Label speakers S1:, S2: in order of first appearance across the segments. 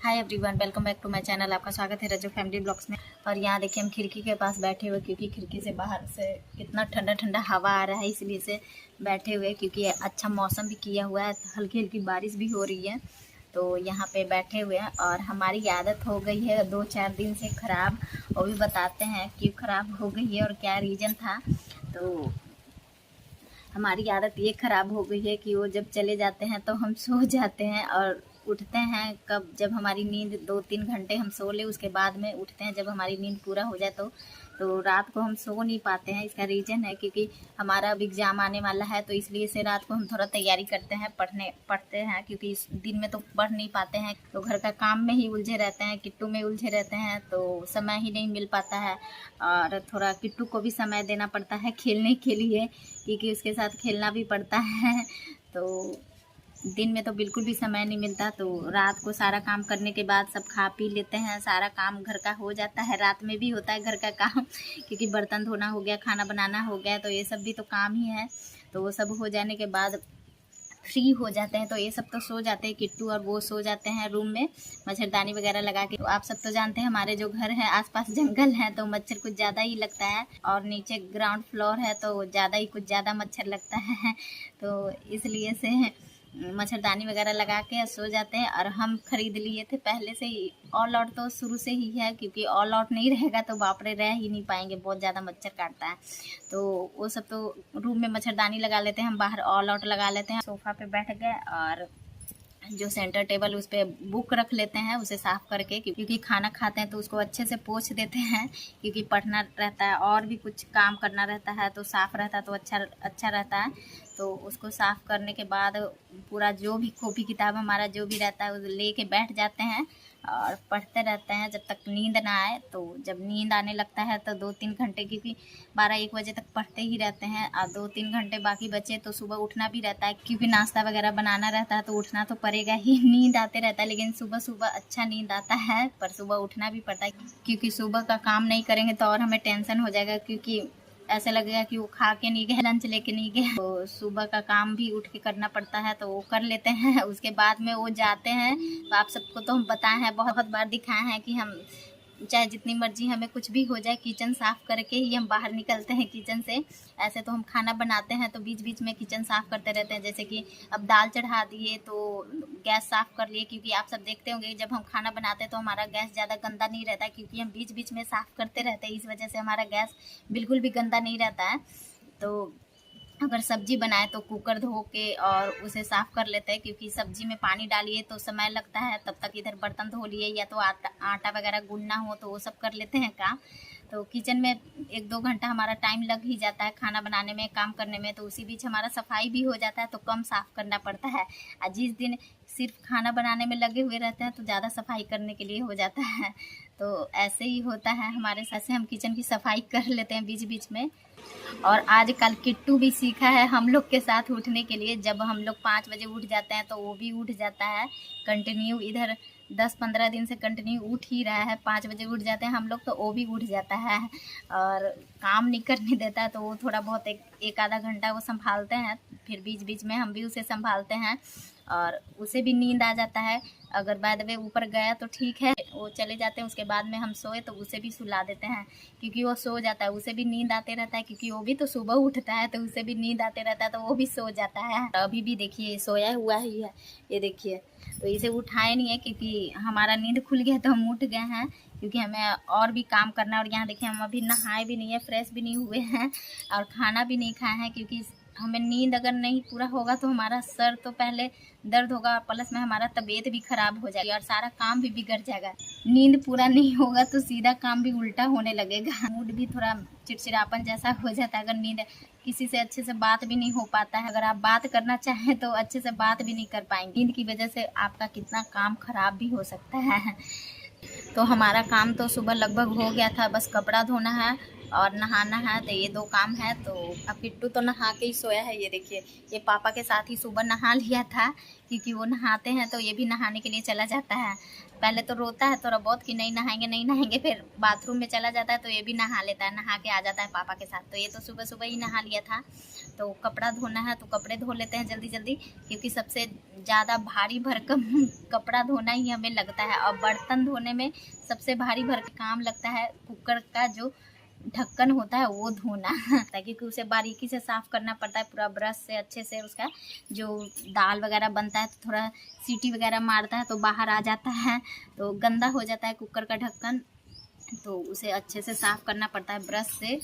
S1: Hi everyone, welcome back to my channel. आपका स्वागत है रजो फैमिली ब्लॉग्स में। और यहाँ देखिए हम खिड़की के पास बैठे हुए, क्योंकि खिड़की से बाहर से कितना ठंडा ठंडा हवा आ रहा है, इसलिए से बैठे हुए। क्योंकि अच्छा मौसम भी किया हुआ है, हल्की हल्की बारिश भी हो रही है, तो यहाँ पे बैठे हुए हैं। और हमारी आदत हो गई है 2-4 दिन से ख़राब, वो भी बताते हैं क्यों ख़राब हो गई है और क्या रीज़न था। तो हमारी आदत ये ख़राब हो गई है कि वो जब चले जाते हैं तो हम सो जाते हैं और उठते हैं कब, जब हमारी नींद 2-3 घंटे हम सो ले, उसके बाद में उठते हैं जब हमारी नींद पूरा हो जाए। तो रात को हम सो नहीं पाते हैं। इसका रीज़न है क्योंकि हमारा अब एग्ज़ाम आने वाला है, तो इसलिए से रात को हम थोड़ा तैयारी करते हैं, पढ़ते हैं। क्योंकि इस दिन में तो पढ़ नहीं पाते हैं, तो घर का काम में ही उलझे रहते हैं, किट्टू में उलझे रहते हैं, तो समय ही नहीं मिल पाता है। और थोड़ा किट्टू को भी समय देना पड़ता है खेलने के लिए, क्योंकि उसके साथ खेलना भी पड़ता है। तो दिन में तो बिल्कुल भी समय नहीं मिलता। तो रात को सारा काम करने के बाद सब खा पी लेते हैं, सारा काम घर का हो जाता है। रात में भी होता है घर का काम, क्योंकि बर्तन धोना हो गया, खाना बनाना हो गया, तो ये सब भी तो काम ही है। तो वो सब हो जाने के बाद फ्री हो जाते हैं, तो ये सब तो सो जाते हैं। किट्टू और वो सो जाते हैं रूम में मच्छरदानी वगैरह लगा के। तो आप सब तो जानते हैं हमारे जो घर है आसपास जंगल है, तो मच्छर कुछ ज़्यादा ही लगता है। और नीचे ग्राउंड फ्लोर है, तो कुछ ज़्यादा मच्छर लगता है। तो इसलिए से मच्छरदानी वगैरह लगा के सो जाते हैं। और हम खरीद लिए थे पहले से ही ऑल आउट, तो शुरू से ही है, क्योंकि ऑल आउट नहीं रहेगा तो बाप रे रह ही नहीं पाएंगे, बहुत ज़्यादा मच्छर काटता है। तो वो सब तो रूम में मच्छरदानी लगा लेते हैं, हम बाहर ऑल आउट लगा लेते हैं। सोफ़ा पे बैठ गए और जो सेंटर टेबल उस पर बुक रख लेते हैं, उसे साफ़ करके, क्योंकि खाना खाते हैं तो उसको अच्छे से पोंछ देते हैं। क्योंकि पढ़ना रहता है और भी कुछ काम करना रहता है, तो साफ़ रहता है तो अच्छा रहता है। तो उसको साफ़ करने के बाद पूरा जो भी कॉपी किताब हमारा जो भी रहता है वो ले के बैठ जाते हैं और पढ़ते रहते हैं जब तक नींद ना आए। तो जब नींद आने लगता है तो 2-3 घंटे, क्योंकि 12-1 बजे तक पढ़ते ही रहते हैं, और 2-3 घंटे बाकी बचे तो सुबह उठना भी रहता है, क्योंकि नाश्ता वगैरह बनाना रहता है, तो उठना तो पड़ेगा ही। नींद आते रहता है, लेकिन सुबह सुबह अच्छा नींद आता है, पर सुबह उठना भी पड़ता है। क्योंकि सुबह का काम नहीं करेंगे तो और हमें टेंशन हो जाएगा, क्योंकि ऐसा लगेगा कि वो खा के नहीं गए, लंच लेके नहीं गए। तो सुबह का काम भी उठ के करना पड़ता है, तो वो कर लेते हैं। उसके बाद में वो जाते हैं। तो आप सबको तो हम बताए हैं, बहुत बार दिखाए हैं कि हम चाहे जितनी मर्जी हमें कुछ भी हो जाए, किचन साफ़ करके ही हम बाहर निकलते हैं किचन से। ऐसे तो हम खाना बनाते हैं तो बीच बीच में किचन साफ़ करते रहते हैं। जैसे कि अब दाल चढ़ा दिए तो गैस साफ़ कर लिए, क्योंकि आप सब देखते होंगे जब हम खाना बनाते हैं तो हमारा गैस ज़्यादा गंदा नहीं रहता है, क्योंकि हम बीच बीच में साफ़ करते रहते हैं। इस वजह से हमारा गैस बिल्कुल भी गंदा नहीं रहता है। तो अगर सब्जी बनाए तो कुकर धो के और उसे साफ़ कर लेते हैं, क्योंकि सब्जी में पानी डालिए तो समय लगता है, तब तक इधर बर्तन धो लिए, या तो आटा वगैरह गूंदना हो तो वो सब कर लेते हैं काम। तो किचन में 1-2 घंटा हमारा टाइम लग ही जाता है खाना बनाने में, काम करने में। तो उसी बीच हमारा सफाई भी हो जाता है, तो कम साफ़ करना पड़ता है। और जिस दिन सिर्फ खाना बनाने में लगे हुए रहते हैं तो ज़्यादा सफाई करने के लिए हो जाता है। तो ऐसे ही होता है हमारे साथ से, हम किचन की सफाई कर लेते हैं बीच बीच में। और आजकल किट्टू भी सीखा है हम लोग के साथ उठने के लिए। जब हम लोग 5 बजे उठ जाते हैं तो वो भी उठ जाता है कंटिन्यू। इधर 10-15 दिन से कंटिन्यू उठ ही रहा है। 5 बजे उठ जाते हैं हम लोग तो वो भी उठ जाता है और काम नहीं करने देता है। तो वो थोड़ा बहुत एक आधा घंटा वो संभालते हैं, फिर बीच बीच में हम भी उसे संभालते हैं और उसे भी नींद आ जाता है। अगर बाय द वे ऊपर गया तो ठीक है, वो चले जाते हैं, उसके बाद में हम सोए तो उसे भी सुला देते हैं, क्योंकि वो सो जाता है, उसे भी नींद आते रहता है। क्योंकि वो भी तो सुबह उठता है, तो उसे भी नींद आते रहता है, तो वो भी सो जाता है। अभी भी देखिए सोया हुआ ही है, ये देखिए। तो इसे उठाए नहीं है, क्योंकि हमारा नींद खुल गया तो हम उठ गए हैं, क्योंकि हमें और भी काम करना है। और यहाँ देखिए हम अभी नहाए भी नहीं है, फ्रेश भी नहीं हुए हैं और खाना भी नहीं खाए हैं, क्योंकि हमें नींद अगर नहीं पूरा होगा तो हमारा सर तो पहले दर्द होगा, प्लस में हमारा तबीयत भी खराब हो जाएगी और सारा काम भी बिगड़ जाएगा। नींद पूरा नहीं होगा तो सीधा काम भी उल्टा होने लगेगा। मूड भी थोड़ा चिड़चिड़ापन जैसा हो जाता है। अगर नींद, किसी से अच्छे से बात भी नहीं हो पाता है। अगर आप बात करना चाहें तो अच्छे से बात भी नहीं कर पाएंगे। नींद की वजह से आपका कितना काम खराब भी हो सकता है। तो हमारा काम तो सुबह लगभग हो गया था, बस कपड़ा धोना है और नहाना है, तो ये 2 काम है। तो अब किट्टू तो नहा के ही सोया है, ये देखिए। ये पापा के साथ ही सुबह नहा लिया था, क्योंकि वो नहाते हैं तो ये भी नहाने के लिए चला जाता है। पहले तो रोता है थोड़ा बहुत कि नहीं नहाएंगे नहीं नहाएंगे, फिर बाथरूम में चला जाता है तो ये भी नहा लेता है, नहा के आ जाता है पापा के साथ। तो ये तो सुबह सुबह ही नहा लिया था। तो कपड़ा धोना है तो कपड़े धो लेते हैं जल्दी जल्दी, क्योंकि सबसे ज़्यादा भारी भरकम कपड़ा धोना ही हमें लगता है। और बर्तन धोने में सबसे भारी भरकम काम लगता है कुकर का जो ढक्कन होता है वो धोना क्योंकि उसे बारीकी से साफ़ करना पड़ता है पूरा ब्रश से अच्छे से। उसका जो दाल वगैरह बनता है तो थोड़ा सीटी वगैरह मारता है तो बाहर आ जाता है, तो गंदा हो जाता है कुकर का ढक्कन, तो उसे अच्छे से साफ़ करना पड़ता है ब्रश से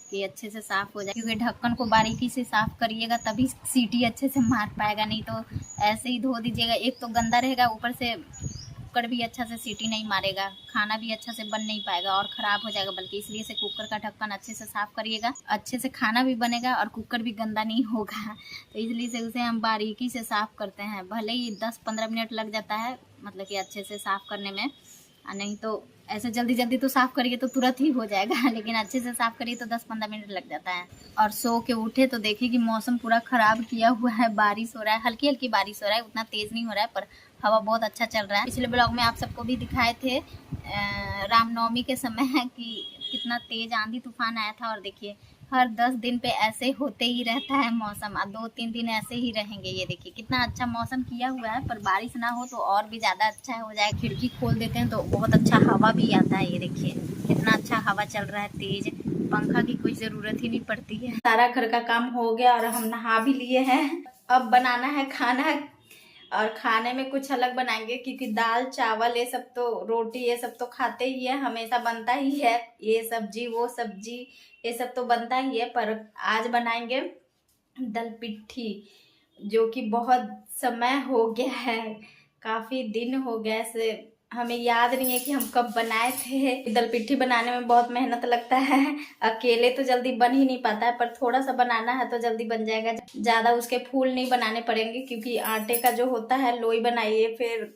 S1: कि अच्छे से साफ़ हो जाए। क्योंकि ढक्कन को बारीकी से साफ़ करिएगा तभी सीटी अच्छे से मार पाएगा, नहीं तो ऐसे ही धो दीजिएगा एक तो गंदा रहेगा, ऊपर से कुकर भी अच्छा से सीटी नहीं मारेगा, खाना भी अच्छा से बन नहीं पाएगा और ख़राब हो जाएगा बल्कि। इसलिए से कुकर का ढक्कन अच्छे से साफ़ करिएगा, अच्छे से खाना भी बनेगा और कुकर भी गंदा नहीं होगा। तो इसलिए से उसे हम बारीकी से साफ़ करते हैं, भले ही 10-15 मिनट लग जाता है मतलब कि अच्छे से साफ़ करने में, नहीं तो ऐसे जल्दी जल्दी तो साफ़ करिए तो तुरंत ही हो जाएगा, लेकिन अच्छे से साफ़ करिए तो 10-15 मिनट लग जाता है। और सो के उठे तो देखिए कि मौसम पूरा ख़राब किया हुआ है, बारिश हो रहा है, हल्की हल्की बारिश हो रहा है, उतना तेज़ नहीं हो रहा है पर हवा बहुत अच्छा चल रहा है। पिछले ब्लॉग में आप सबको भी दिखाए थे रामनवमी के समय कि कितना तेज़ आंधी तूफान आया था, और देखिए हर 10 दिन पे ऐसे होते ही रहता है मौसम, 2-3 दिन ऐसे ही रहेंगे। ये देखिए कितना अच्छा मौसम किया हुआ है, पर बारिश ना हो तो और भी ज़्यादा अच्छा हो जाए। खिड़की खोल देते हैं तो बहुत अच्छा हवा भी आता है। ये देखिए कितना अच्छा हवा चल रहा है तेज, पंखा की कोई ज़रूरत ही नहीं पड़ती है। सारा घर का काम हो गया और हम नहा भी लिए हैं, अब बनाना है खाना। और खाने में कुछ अलग बनाएंगे क्योंकि दाल चावल ये सब तो, रोटी ये सब तो खाते ही है, हमेशा बनता ही है, ये सब्जी वो सब्जी ये सब तो बनता ही है। पर आज बनाएंगे दल पिट्ठी, जो कि बहुत समय हो गया है, काफ़ी दिन हो गए से हमें याद नहीं है कि हम कब बनाए थे। दल पिट्ठी बनाने में बहुत मेहनत लगता है, अकेले तो जल्दी बन ही नहीं पाता है, पर थोड़ा सा बनाना है तो जल्दी बन जाएगा। ज़्यादा उसके फूल नहीं बनाने पड़ेंगे क्योंकि आटे का जो होता है लोई बनाइए, फिर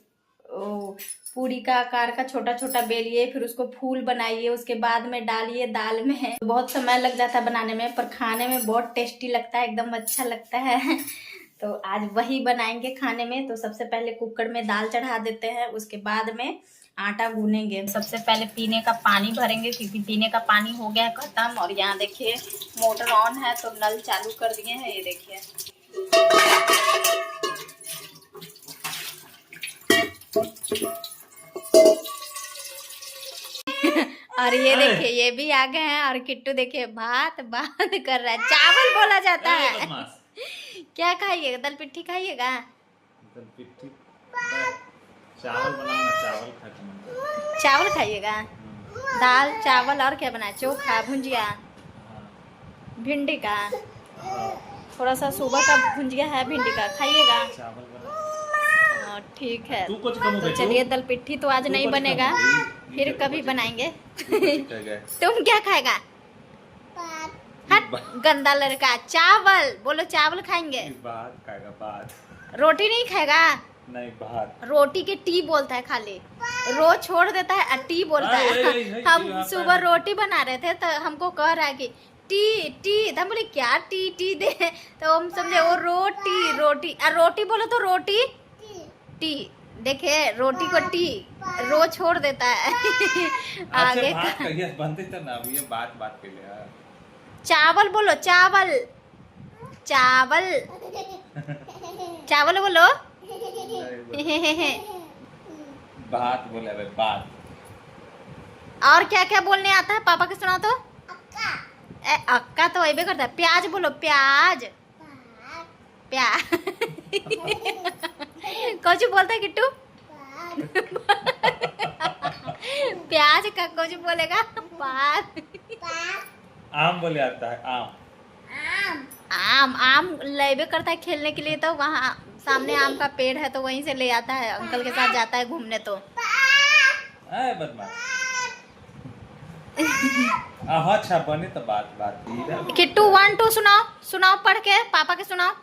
S1: पूरी का आकार का छोटा छोटा बेलिए, फिर उसको फूल बनाइए, उसके बाद में डालिए दाल में, बहुत समय लग जाता है बनाने में, पर खाने में बहुत टेस्टी लगता है, एकदम अच्छा लगता है। तो आज वही बनाएंगे खाने में। तो सबसे पहले कुकर में दाल चढ़ा देते हैं, उसके बाद में आटा गूनेंगे। सबसे पहले पीने का पानी भरेंगे क्योंकि पीने का पानी हो गया खत्म। और यहाँ देखिए मोटर ऑन है तो नल चालू कर दिए हैं, ये देखिए। और ये देखिए ये भी आ गए हैं, और किट्टू देखिए बात कर रहा है। चावल बोला जाता है। क्या खाइएगा? दल पिट्ठी खाइएगा?
S2: दल पिट्ठी चावल बनाना, चावल खाइएगा?
S1: चावल खाइएगा? दाल चावल और क्या बनाए? चोखा भुंजिया भिंडी का, थोड़ा सा सुबह का भुंजिया है भिंडी का, खाइएगा? ठीक है तो चलिए दल पिट्ठी तो आज नहीं बनेगा, फिर कभी बनाएंगे। तुम क्या खाएगा? हट गंदा लड़का। चावल बोलो, चावल खाएंगे?
S2: भात खाएगा, भात।
S1: रोटी नहीं खाएगा? नहीं
S2: भात।
S1: रोटी के टी बोलता है खाली, रो छोड़ देता है टी बोलता है। हम सुबह रोटी बना रहे थे तो हमको कह रहा है कि टी टी, तो हम बोले क्या टी टी दे, तो हम समझे वो रोटी रोटी, और रोटी बोलो तो रोटी टी, देखे रोटी को टी रो छोड़ देता है। आगे
S2: बनते तो ना ये बात के लिए।
S1: चावल बोलो, चावल चावल चावल बोलो।
S2: बात बोले अबे बात।
S1: और क्या क्या बोलने आता है पापा के सुनाओ तो? अक्का तो ऐसे करता है। प्याज बोलो, प्याज प्याज। कुछ बोलता है किट्टू? प्याज का कुछ बोलेगा?
S2: आम बोले आता है,
S1: आम आम लेबे करता है खेलने के लिए, तो वहाँ सामने आम का पेड़ है तो वहीं से ले आता है, अंकल के साथ जाता है घूमने। तो
S2: बदमाश। अच्छा बने तो बात
S1: किट्टू 1 2 सुनाओ, सुनाओ पढ़ के, पापा के सुनाओ।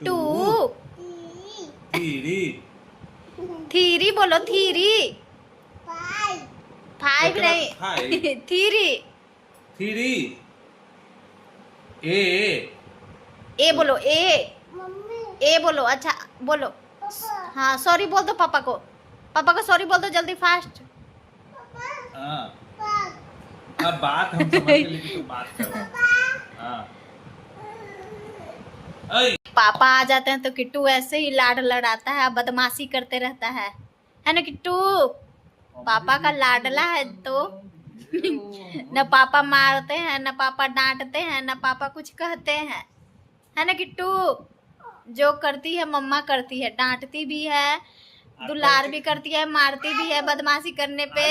S1: 2 थीरी बोलो, थीरी 5 नहीं, थीरी ए बोलो, ए बोलो। अच्छा बोलो, हाँ सॉरी बोल दो पापा को, सॉरी बोल दो जल्दी फास्ट।
S2: अब बात हम समझ के, लेकिन तुम बात करो। ऐ
S1: पापा आ जाते हैं तो किट्टू ऐसे ही लाड लड़ाता है, बदमाशी करते रहता है ना किट्टू? पापा का लाडला है तो न पापा मारते हैं, न पापा डांटते हैं, न पापा कुछ कहते हैं, है ना किट्टू? जो करती है मम्मा करती है, डांटती भी है, दुलार भी करती है, मारती भी है बदमाशी करने पे।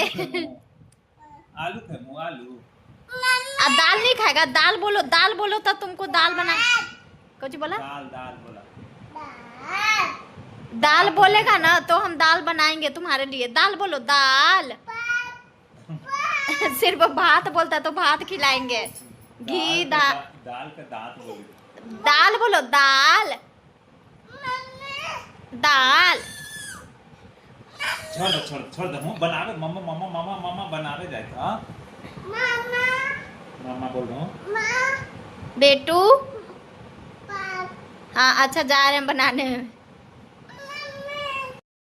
S2: आलू थे मुँह आलू।
S1: अब दाल नहीं खाएगा? दाल बोलो तो तुमको दाल बना। कुछ बोला?
S2: दाल दाल बोला।
S1: दाल बोलेगा ना तो हम दाल बनाएंगे तुम्हारे लिए। दाल बोलो, दाल। सिर्फ भात बोलता तो भात खिलाएंगे। घी दाल।
S2: दाल का दांत बोली।
S1: दाल बोलो, दाल दाल।
S2: छोड़ दे मुँह बनावे मम्मा मम्मा मम्मा मम्मा बनावे जाए था। मम्मा बोल रहा हूँ।
S1: बेटू हाँ अच्छा जा रहे हैं बनाने।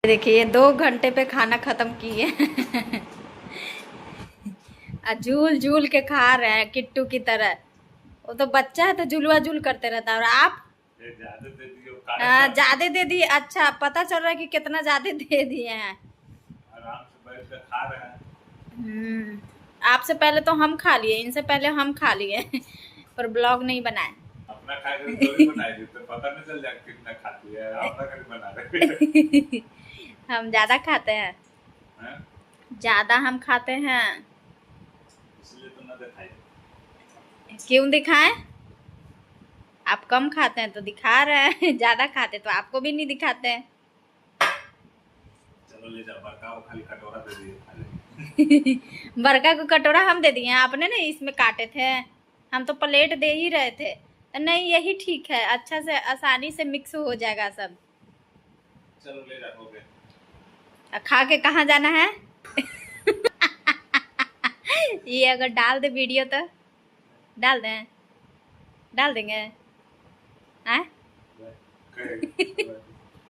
S1: देखिए 2 घंटे पे खाना खत्म किए। झूल झूल के खा रहे हैं किट्टू की तरह। वो तो बच्चा है तो झुलवा झूल करते रहता है। और आप ज्यादा दे दिए। अच्छा पता चल रहा है कि कितना ज्यादा दे दिए हैं।
S2: आराम से बैठ कर खा रहे हैं।
S1: आपसे पहले तो हम खा लिए, इनसे पहले हम खा लिए। पर ब्लॉग नहीं बनाए।
S2: अपना खा कर थोड़ी बनाई थी तो पता नहीं चल जाए कितना खाती है। अपना कर बना रहे।
S1: हम ज्यादा खाते हैं, ज्यादा हम खाते हैं।
S2: इसलिए तो ना दिखाई।
S1: क्यों दिखाएं? आप कम खाते हैं तो दिखा रहे हैं, ज्यादा खाते तो आपको भी नहीं दिखाते हैं।
S2: चलो ले जाओ बरका वो खाली कटोरा दे दिए।
S1: बरका को कटोरा हम दे दिए, आपने नहीं इसमें काटे थे। हम तो प्लेट दे ही रहे थे। नहीं यही ठीक है, अच्छा से आसानी से मिक्स हो जाएगा सब।
S2: चलो ले जाओ हो गया।
S1: खा के कहाँ जाना है? ये अगर डाल दे वीडियो तो डाल दें, डाल देंगे।